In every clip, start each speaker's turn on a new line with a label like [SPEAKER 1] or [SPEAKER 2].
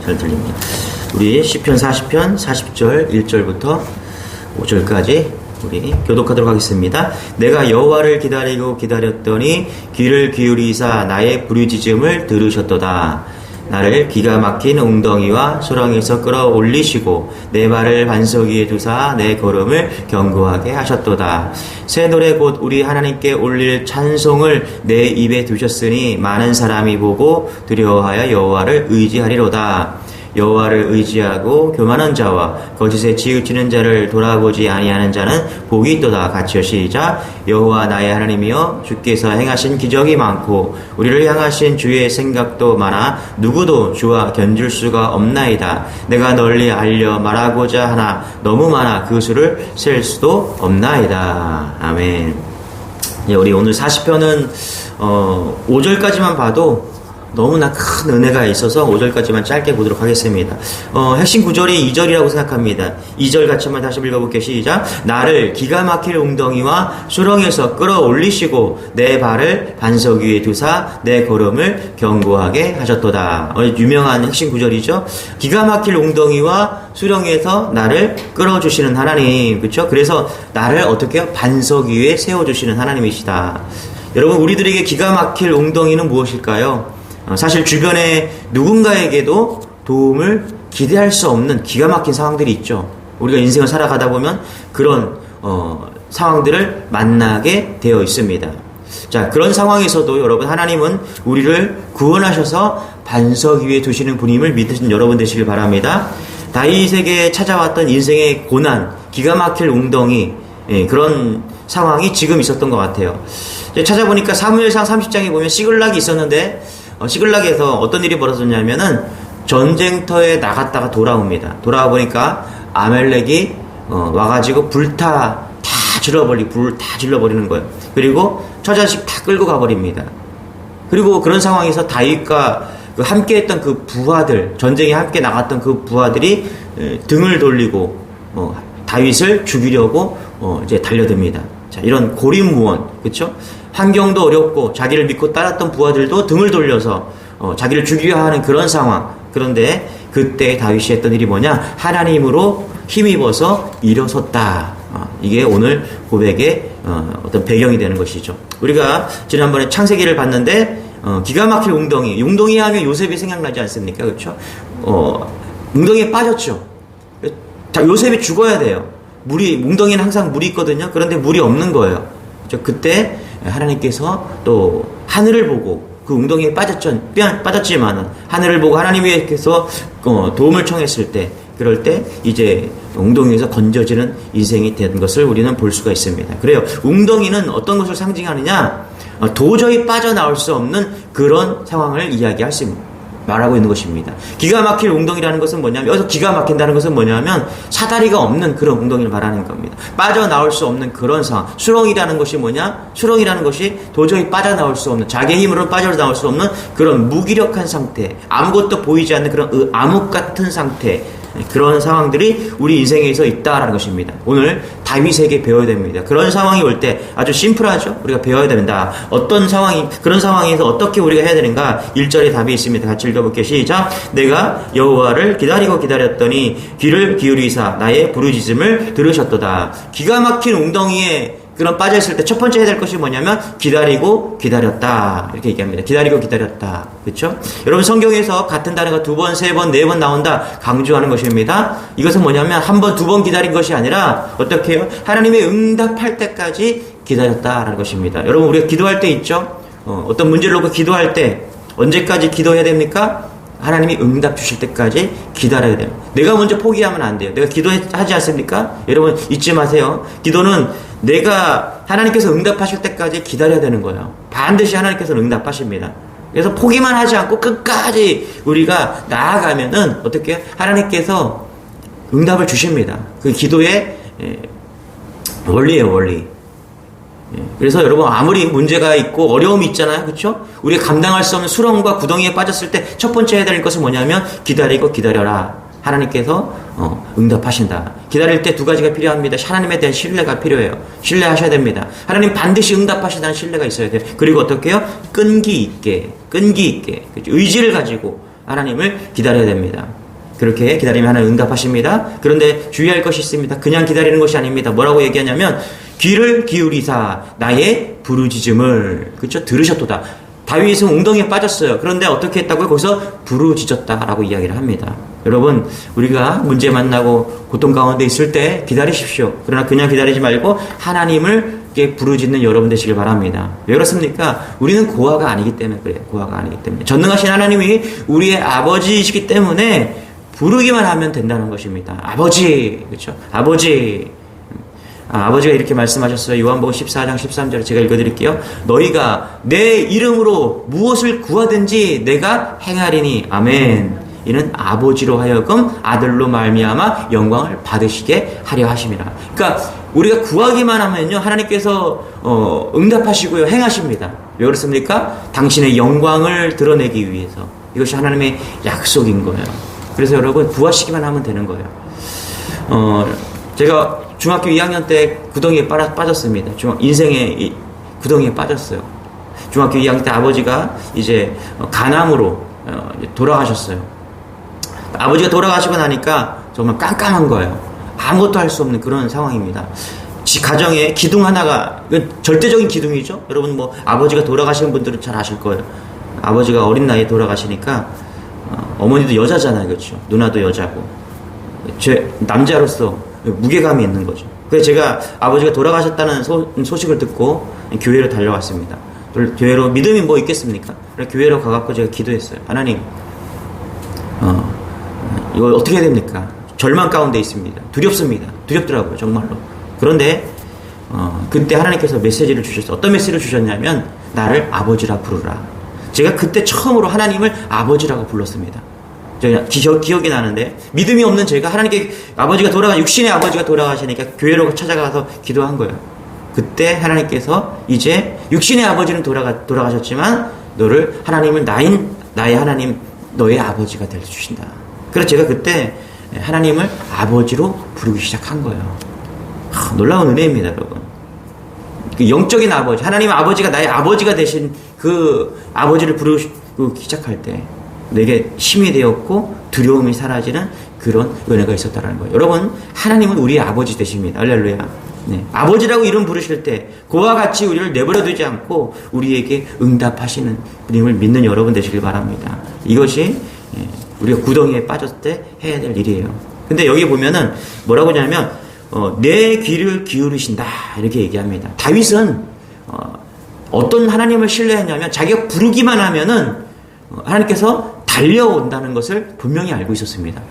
[SPEAKER 1] 잘 들립니다. 우리 시편 40편 40절 1절부터 5절까지 우리 교독하도록 하겠습니다. 내가 여호와를 기다리고 기다렸더니 귀를 기울이사 나의 부르짖음을 들으셨도다. 나를 기가 막힌 웅덩이와 수렁에서 끌어올리시고 내 발을 반석 위에 두사 내 걸음을 견고하게 하셨도다. 새 노래 곧 우리 하나님께 올릴 찬송을 내 입에 두셨으니 많은 사람이 보고 두려워하여 여호와를 의지하리로다. 여호와를 의지하고 교만한 자와 거짓에 치우치는 자를 돌아보지 아니하는 자는 복이 있도다. 같이 시작. 여호와 나의 하나님이여 주께서 행하신 기적이 많고 우리를 향하신 주의 생각도 많아 누구도 주와 견줄 수가 없나이다. 내가 널리 알려 말하고자 하나 너무 많아 그 수를 셀 수도 없나이다. 아멘. 우리 오늘 40편은 5절까지만 봐도 너무나 큰 은혜가 있어서 5절까지만 짧게 보도록 하겠습니다. 핵심 구절이 2절이라고 생각합니다. 2절 같이 한번 다시 읽어볼게요. 시작. 나를 기가 막힐 웅덩이와 수렁에서 끌어올리시고 내 발을 반석 위에 두사 내 걸음을 견고하게 하셨도다. 유명한 핵심 구절이죠. 기가 막힐 웅덩이와 수렁에서 나를 끌어주시는 하나님, 그렇죠? 그래서 나를 어떻게 해요? 반석 위에 세워주시는 하나님이시다. 여러분, 우리들에게 기가 막힐 웅덩이는 무엇일까요? 사실 주변에 누군가에게도 도움을 기대할 수 없는 기가 막힌 상황들이 있죠. 우리가 인생을 살아가다 보면 그런 상황들을 만나게 되어 있습니다. 자, 그런 상황에서도 여러분, 하나님은 우리를 구원하셔서 반석 위에 두시는 분임을 믿으신 여러분 되시길 바랍니다. 다윗에게 찾아왔던 인생의 고난, 기가 막힐 웅덩이, 그런 상황이 지금 있었던 것 같아요. 찾아보니까 사무엘상 30장에 보면 시글락이 있었는데 시글락에서 어떤 일이 벌어졌냐면은 전쟁터에 나갔다가 돌아옵니다. 돌아와 보니까 아멜렉이 와가지고 불 다 질러버리는 거예요. 그리고 처자식 다 끌고 가버립니다. 그리고 그런 상황에서 다윗과 함께했던 그 부하들, 전쟁에 함께 나갔던 그 부하들이 등을 돌리고 다윗을 죽이려고 이제 달려듭니다. 자, 이런 고립무원, 그렇죠? 환경도 어렵고 자기를 믿고 따랐던 부하들도 등을 돌려서 자기를 죽이려 하는 그런 상황. 그런데 그때 다윗이 했던 일이 뭐냐? 하나님으로 힘입어서 일어섰다. 이게 오늘 고백의 어떤 배경이 되는 것이죠. 우리가 지난번에 창세기를 봤는데 기가 막힐 웅덩이 하면 요셉이 생각나지 않습니까? 그렇죠? 웅덩이에 빠졌죠. 자, 요셉이 죽어야 돼요. 웅덩이는 항상 물이 있거든요. 그런데 물이 없는 거예요. 그때 하나님께서 또 하늘을 보고 그 웅덩이에 빠졌지만 하늘을 보고 하나님께서 도움을 청했을 때, 그럴 때 이제 웅덩이에서 건져지는 인생이 된 것을 우리는 볼 수가 있습니다. 그래요. 웅덩이는 어떤 것을 상징하느냐? 도저히 빠져나올 수 없는 그런 상황을 말하고 있는 것입니다. 기가 막힐 웅덩이라는 것은 뭐냐면, 여기서 기가 막힌다는 것은 뭐냐면 사다리가 없는 그런 웅덩이를 말하는 겁니다. 빠져나올 수 없는 그런 상황. 수렁이라는 것이 뭐냐? 수렁이라는 것이 도저히 빠져나올 수 없는, 자기의 힘으로 빠져나올 수 없는 그런 무기력한 상태, 아무것도 보이지 않는 그런 암흑 같은 상태, 그런 상황들이 우리 인생에서 있다라는 것입니다. 오늘 다윗에게 배워야 됩니다. 그런 상황이 올 때 아주 심플하죠? 우리가 배워야 된다. 그런 상황에서 어떻게 우리가 해야 되는가? 1절에 답이 있습니다. 같이 읽어볼게요. 시작. 내가 여호와를 기다리고 기다렸더니 귀를 기울이사 나의 부르짖음을 들으셨도다. 기가 막힌 웅덩이에 그런 빠져있을 때 첫 번째 해야 될 것이 뭐냐면 기다리고 기다렸다, 이렇게 얘기합니다. 기다리고 기다렸다. 그렇죠? 여러분, 성경에서 같은 단어가 2번, 3번, 4번 나온다 강조하는 것입니다. 이것은 뭐냐면 한 번, 2번 기다린 것이 아니라 어떻게 해요? 하나님의 응답할 때까지 기다렸다라는 것입니다. 여러분, 우리가 기도할 때 있죠? 어떤 문제를 놓고 기도할 때 언제까지 기도해야 됩니까? 하나님이 응답 주실 때까지 기다려야 돼요. 내가 먼저 포기하면 안 돼요. 내가 기도하지 않습니까? 여러분, 잊지 마세요. 기도는 내가 하나님께서 응답하실 때까지 기다려야 되는 거예요. 반드시 하나님께서 응답하십니다. 그래서 포기만 하지 않고 끝까지 우리가 나아가면은 어떻게 해요? 하나님께서 응답을 주십니다. 그 기도의 원리예요, 원리. 그래서 여러분, 아무리 문제가 있고 어려움이 있잖아요. 그렇죠? 우리가 감당할 수 없는 수렁과 구덩이에 빠졌을 때 첫 번째 해야 될 것은 뭐냐면 기다리고 기다려라. 하나님께서 응답하신다. 기다릴 때 두 가지가 필요합니다. 하나님에 대한 신뢰가 필요해요. 신뢰하셔야 됩니다. 하나님 반드시 응답하신다는 신뢰가 있어야 돼요. 그리고 어떻게 해요? 끈기 있게 의지를 가지고 하나님을 기다려야 됩니다. 그렇게 기다리면 하나님 응답하십니다. 그런데 주의할 것이 있습니다. 그냥 기다리는 것이 아닙니다. 뭐라고 얘기하냐면 귀를 기울이사 나의 부르짖음을 그렇죠? 들으셨도다. 다윗은 웅덩이에 빠졌어요. 그런데 어떻게 했다고요? 거기서 부르짖었다라고 이야기를 합니다. 여러분, 우리가 문제 만나고 고통 가운데 있을 때 기다리십시오. 그러나 그냥 기다리지 말고 하나님을 부르짖는 여러분 되시길 바랍니다. 왜 그렇습니까? 우리는 고아가 아니기 때문에 그래요. 고아가 아니기 때문에. 전능하신 하나님이 우리의 아버지이시기 때문에 부르기만 하면 된다는 것입니다. 아버지, 그렇죠? 아버지. 아버지가 이렇게 말씀하셨어요. 요한복음 14장 13절에 제가 읽어드릴게요. 너희가 내 이름으로 무엇을 구하든지 내가 행하리니 아멘. 이는 아버지로 하여금 아들로 말미암아 영광을 받으시게 하려 하심이라. 그러니까 우리가 구하기만 하면요 하나님께서 응답하시고요 행하십니다. 왜 그렇습니까? 당신의 영광을 드러내기 위해서. 이것이 하나님의 약속인 거예요. 그래서 여러분 구하시기만 하면 되는 거예요. 제가 중학교 2학년 때 구덩이에 빠졌습니다. 인생의 구덩이에 빠졌어요. 중학교 2학년 때 아버지가 이제 간암으로 돌아가셨어요. 아버지가 돌아가시고 나니까 정말 깜깜한 거예요. 아무것도 할 수 없는 그런 상황입니다. 가정에 기둥 하나가, 절대적인 기둥이죠. 여러분 뭐 아버지가 돌아가신 분들은 잘 아실 거예요. 아버지가 어린 나이에 돌아가시니까 어머니도 여자잖아요. 그렇죠. 누나도 여자고. 남자로서 무게감이 있는 거죠. 그래서 제가 아버지가 돌아가셨다는 소식을 듣고 교회로 달려갔습니다. 교회로 믿음이 뭐 있겠습니까? 교회로 가갖고 제가 기도했어요. 하나님, 이거 어떻게 해야 됩니까? 절망 가운데 있습니다. 두렵습니다. 두렵더라고요, 정말로. 그런데 그때 하나님께서 메시지를 주셨어요. 어떤 메시지를 주셨냐면 나를 아버지라 부르라. 제가 그때 처음으로 하나님을 아버지라고 불렀습니다. 제가 기억이 나는데 믿음이 없는 제가 하나님께 육신의 아버지가 돌아가시니까 교회로 찾아가서 기도한 거예요. 그때 하나님께서 이제 육신의 아버지는 돌아가셨지만 하나님을 나의 하나님 너의 아버지가 될 주신다. 그래서 제가 그때 하나님을 아버지로 부르기 시작한 거예요. 놀라운 은혜입니다, 여러분. 그 영적인 아버지, 하나님 아버지가 나의 아버지가 되신 그 아버지를 부르기 시작할 때 내게 힘이 되었고 두려움이 사라지는 그런 은혜가 있었다는 거예요. 여러분, 하나님은 우리의 아버지 되십니다. 할렐루야. 네. 아버지라고 이름 부르실 때 그와 같이 우리를 내버려 두지 않고 우리에게 응답하시는 분임을 믿는 여러분 되시길 바랍니다. 이것이 우리가 구덩이에 빠졌을 때 해야 될 일이에요. 근데 여기 보면은 뭐라고 하냐면 내 귀를 기울이신다 이렇게 얘기합니다. 다윗은 어떤 하나님을 신뢰했냐면 자기가 부르기만 하면은 하나님께서 달려온다는 것을 분명히 알고 있었습니다.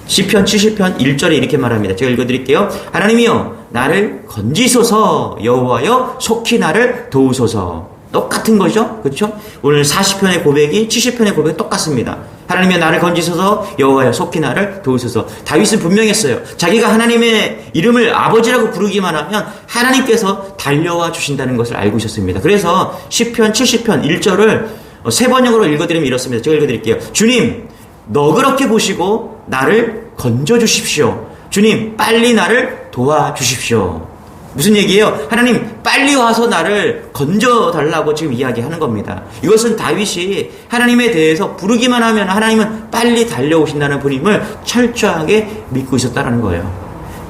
[SPEAKER 1] 시편 70편 1절에 이렇게 말합니다. 제가 읽어드릴게요. 하나님이여 나를 건지소서 여호와여 속히 나를 도우소서. 똑같은 거죠. 그렇죠? 오늘 40편의 고백이 70편의 고백이 똑같습니다. 하나님이여 나를 건지소서 여호와여 속히 나를 도우소서. 다윗은 분명했어요. 자기가 하나님의 이름을 아버지라고 부르기만 하면 하나님께서 달려와 주신다는 것을 알고 있었습니다. 그래서 시편 70편 1절을 세 번역으로 읽어드리면 이렇습니다. 제가 읽어드릴게요. 주님 너그럽게 보시고 나를 건져주십시오. 주님 빨리 나를 도와주십시오. 무슨 얘기예요? 하나님 빨리 와서 나를 건져달라고 지금 이야기하는 겁니다. 이것은 다윗이 하나님에 대해서 부르기만 하면 하나님은 빨리 달려오신다는 분임을 철저하게 믿고 있었다는 거예요.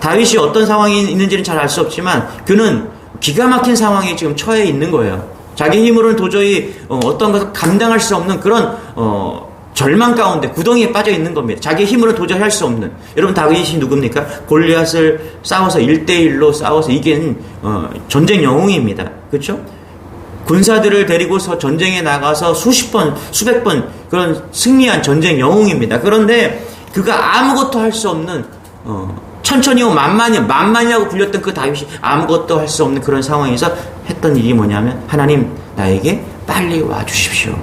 [SPEAKER 1] 다윗이 어떤 상황이 있는지는 잘 알 수 없지만 그는 기가 막힌 상황에 지금 처해 있는 거예요. 자기 힘으로는 도저히 어떤 것을 감당할 수 없는 그런 절망 가운데 구덩이에 빠져 있는 겁니다. 자기 힘으로 도저히 할 수 없는. 여러분 다윗이 누굽니까? 골리앗을 싸워서 1대1로 싸워서 이긴 전쟁 영웅입니다. 그렇죠? 군사들을 데리고서 전쟁에 나가서 수백 번 그런 승리한 전쟁 영웅입니다. 그런데 그가 아무것도 할 수 없는 천천히요 만만이라고 불렸던 그 다윗이 아무것도 할 수 없는 그런 상황에서 했던 일이 뭐냐면 하나님 나에게 빨리 와주십시오.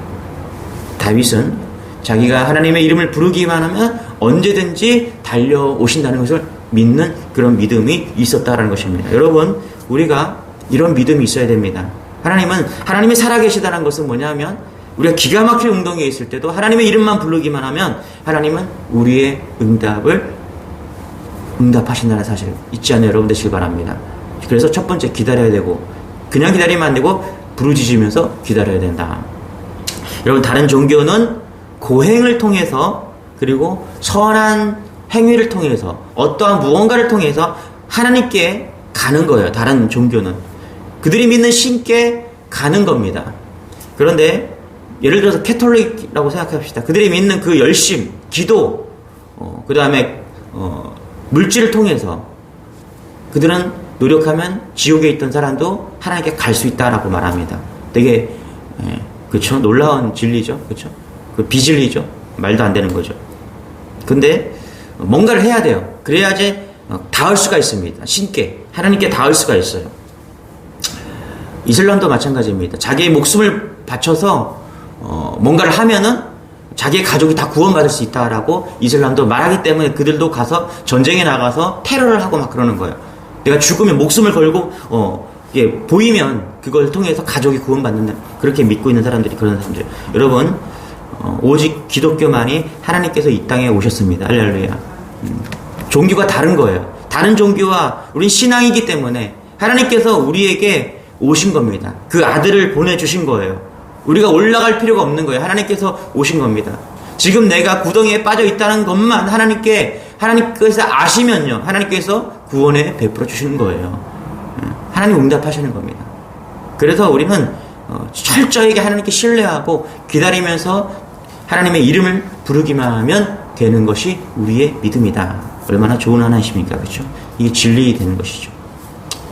[SPEAKER 1] 다윗은 자기가 하나님의 이름을 부르기만 하면 언제든지 달려오신다는 것을 믿는 그런 믿음이 있었다는 것입니다. 여러분 우리가 이런 믿음이 있어야 됩니다. 하나님이 살아계시다는 것은 뭐냐면 우리가 기가 막힌 웅덩이에 있을 때도 하나님의 이름만 부르기만 하면 하나님은 우리의 응답하신다는 사실을 잊지 않는 여러분 되시길 바랍니다. 그래서 첫 번째 기다려야 되고 그냥 기다리면 안 되고 부르짖으면서 기다려야 된다. 여러분 다른 종교는 고행을 통해서 그리고 선한 행위를 통해서 어떠한 무언가를 통해서 하나님께 가는 거예요. 다른 종교는. 그들이 믿는 신께 가는 겁니다. 그런데 예를 들어서 캐톨릭이라고 생각합시다. 그들이 믿는 그 열심, 기도, 그 다음에 물질을 통해서 그들은 노력하면 지옥에 있던 사람도 하나님께 갈 수 있다라고 말합니다. 되게 그렇죠? 놀라운 진리죠. 그렇죠? 그 비진리죠. 말도 안 되는 거죠. 근데 뭔가를 해야 돼요. 그래야지 닿을 수가 있습니다. 신께 하나님께 닿을 수가 있어요. 이슬람도 마찬가지입니다. 자기의 목숨을 바쳐서 뭔가를 하면은 자기의 가족이 다 구원받을 수 있다라고 이슬람도 말하기 때문에 그들도 가서 전쟁에 나가서 테러를 하고 막 그러는 거예요. 내가 죽으면 목숨을 걸고 이게 보이면 그걸 통해서 가족이 구원받는다. 그렇게 믿고 있는 사람들이 그런 사람들. 여러분 오직 기독교만이 하나님께서 이 땅에 오셨습니다. 할렐루야. 종교가 다른 거예요. 다른 종교와 우린 신앙이기 때문에 하나님께서 우리에게 오신 겁니다. 그 아들을 보내주신 거예요. 우리가 올라갈 필요가 없는 거예요. 하나님께서 오신 겁니다. 지금 내가 구덩이에 빠져 있다는 것만 하나님께서 아시면요. 하나님께서 구원에 베풀어 주시는 거예요. 하나님 응답하시는 겁니다. 그래서 우리는 철저하게 하나님께 신뢰하고 기다리면서 하나님의 이름을 부르기만 하면 되는 것이 우리의 믿음이다. 얼마나 좋은 하나님이십니까? 그렇죠? 이게 진리 되는 것이죠.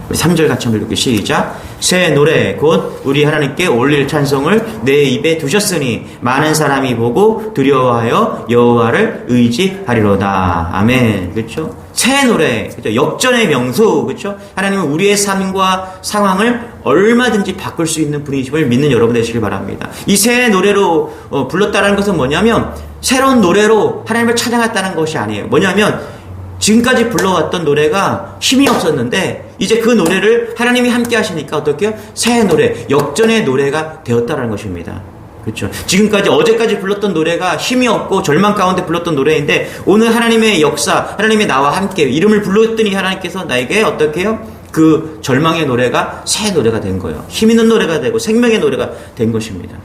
[SPEAKER 1] 우리 3절 같이 한번 읽을게요. 시작. 새 노래 곧 우리 하나님께 올릴 찬송을 내 입에 두셨으니 많은 사람이 보고 두려워하여 여호와를 의지하리로다. 아멘. 그렇죠? 새 노래, 그렇죠? 역전의 명수, 그렇죠? 하나님은 우리의 삶과 상황을 얼마든지 바꿀 수 있는 분이심을 믿는 여러분 되시길 바랍니다. 이 새 노래로 불렀다는 것은 뭐냐면 새로운 노래로 하나님을 찬양했다는 것이 아니에요. 뭐냐면 지금까지 불러왔던 노래가 힘이 없었는데 이제 그 노래를 하나님이 함께 하시니까 어떻게요? 새 노래, 역전의 노래가 되었다는 것입니다. 그렇죠? 지금까지 어제까지 불렀던 노래가 힘이 없고 절망 가운데 불렀던 노래인데 오늘 하나님의 역사, 하나님이 나와 함께 이름을 불렀더니 하나님께서 나에게 어떻게 해요? 그 절망의 노래가 새 노래가 된 거예요. 힘 있는 노래가 되고 생명의 노래가 된 것입니다.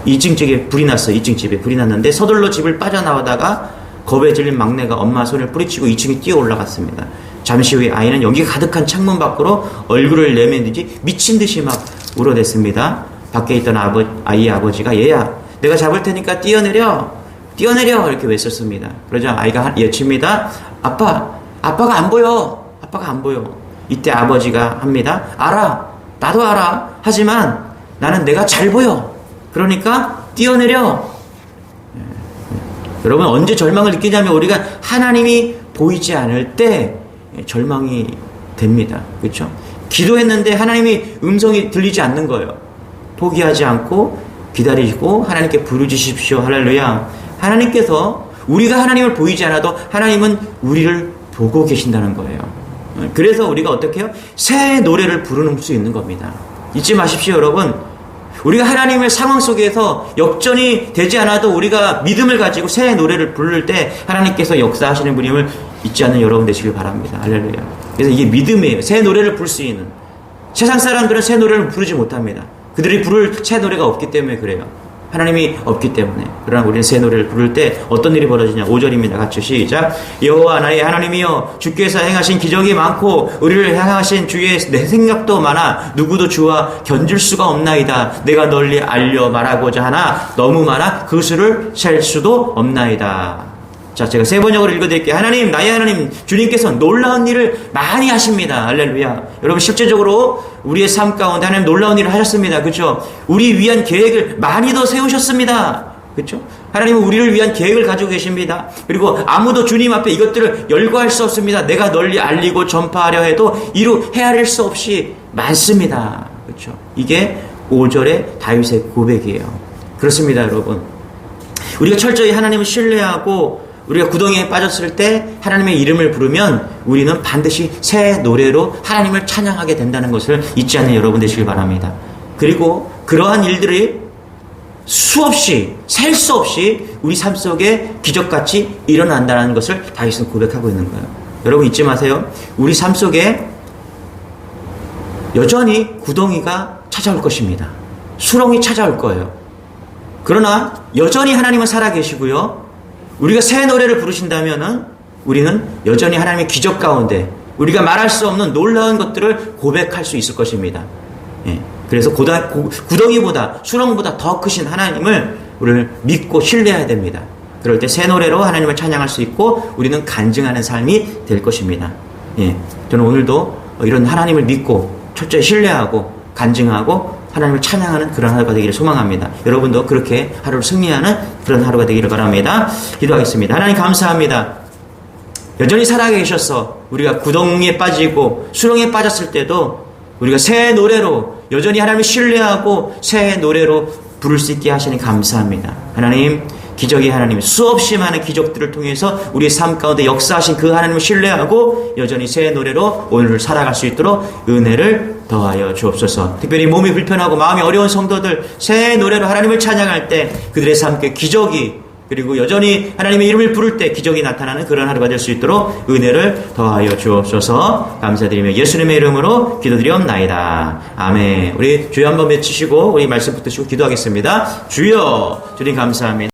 [SPEAKER 1] 2층 집에 불이 났어요. 2층 집에 불이 났는데 서둘러 집을 빠져나오다가 겁에 질린 막내가 엄마 손을 뿌리치고 2층에 뛰어 올라갔습니다. 잠시 후에 아이는 연기가 가득한 창문 밖으로 얼굴을 내밀듯이 미친 듯이 막 울어댔습니다. 밖에 있던 아이의 아버지가 얘야 내가 잡을 테니까 뛰어내려 이렇게 외쳤습니다. 그러자 아이가 외칩니다. 아빠가 안 보여. 이때 아버지가 합니다. 알아. 나도 알아. 하지만 나는 내가 잘 보여. 그러니까 뛰어내려. 여러분 언제 절망을 느끼냐면 우리가 하나님이 보이지 않을 때 절망이 됩니다. 그렇죠? 기도했는데 하나님이 음성이 들리지 않는 거예요. 포기하지 않고 기다리시고 하나님께 부르짖으십시오. 할렐루야. 하나님께서 우리가 하나님을 보이지 않아도 하나님은 우리를 보고 계신다는 거예요. 그래서 우리가 어떻게 해요? 새 노래를 부르는 수 있는 겁니다. 잊지 마십시오, 여러분. 우리가 하나님의 상황 속에서 역전이 되지 않아도 우리가 믿음을 가지고 새 노래를 부를 때 하나님께서 역사하시는 분임을 잊지 않는 여러분 되시길 바랍니다. 할렐루야. 그래서 이게 믿음이에요. 새 노래를 부를 수 있는. 세상 사람들은 새 노래를 부르지 못합니다. 그들이 부를 새 노래가 없기 때문에 그래요. 하나님이 없기 때문에. 그러나 우리는 새 노래를 부를 때 어떤 일이 벌어지냐. 5절입니다. 같이 시작. 여호와 나의 하나님이여 주께서 행하신 기적이 많고 우리를 향하신 주의 내 생각도 많아 누구도 주와 견줄 수가 없나이다. 내가 널리 알려 말하고자 하나 너무 많아 그 수를 셀 수도 없나이다. 자, 제가 세 번역으로 읽어드릴게요. 하나님, 나의 하나님, 주님께서 놀라운 일을 많이 하십니다. 할렐루야. 여러분, 실제적으로 우리의 삶 가운데 하나님 놀라운 일을 하셨습니다. 그렇죠? 우리 위한 계획을 많이 더 세우셨습니다. 그렇죠? 하나님은 우리를 위한 계획을 가지고 계십니다. 그리고 아무도 주님 앞에 이것들을 열거할 수 없습니다. 내가 널리 알리고 전파하려 해도 이루 헤아릴 수 없이 많습니다. 그렇죠? 이게 5절의 다윗의 고백이에요. 그렇습니다, 여러분. 우리가 철저히 하나님을 신뢰하고 우리가 구덩이에 빠졌을 때 하나님의 이름을 부르면 우리는 반드시 새 노래로 하나님을 찬양하게 된다는 것을 잊지 않는 여러분 되시길 바랍니다. 그리고 그러한 일들이 수없이 셀 수 없이 우리 삶 속에 기적같이 일어난다는 것을 다윗은 고백하고 있는 거예요. 여러분 잊지 마세요. 우리 삶 속에 여전히 구덩이가 찾아올 것입니다. 수렁이 찾아올 거예요. 그러나 여전히 하나님은 살아계시고요. 우리가 새 노래를 부르신다면은 우리는 여전히 하나님의 기적 가운데 우리가 말할 수 없는 놀라운 것들을 고백할 수 있을 것입니다. 예. 그래서 구덩이보다 수렁보다 더 크신 하나님을 우리를 믿고 신뢰해야 됩니다. 그럴 때 새 노래로 하나님을 찬양할 수 있고 우리는 간증하는 삶이 될 것입니다. 예. 저는 오늘도 이런 하나님을 믿고 철저히 신뢰하고 간증하고 하나님을 찬양하는 그런 하루가 되기를 소망합니다. 여러분도 그렇게 하루를 승리하는 그런 하루가 되기를 바랍니다. 기도하겠습니다. 하나님 감사합니다. 여전히 살아계셔서 우리가 구덩이에 빠지고 수렁에 빠졌을 때도 우리가 새 노래로 여전히 하나님을 신뢰하고 새 노래로 부를 수 있게 하시니 감사합니다. 하나님, 기적의 하나님, 수없이 많은 기적들을 통해서 우리의 삶 가운데 역사하신 그 하나님을 신뢰하고 여전히 새 노래로 오늘을 살아갈 수 있도록 은혜를 더하여 주옵소서. 특별히 몸이 불편하고 마음이 어려운 성도들 새 노래로 하나님을 찬양할 때 그들의 삶에 기적이 그리고 여전히 하나님의 이름을 부를 때 기적이 나타나는 그런 하루가 될 수 있도록 은혜를 더하여 주옵소서. 감사드리며 예수님의 이름으로 기도드리옵나이다. 아멘. 우리 주여 한번 외치시고 우리 말씀 붙드시고 기도하겠습니다. 주여, 주님 감사합니다.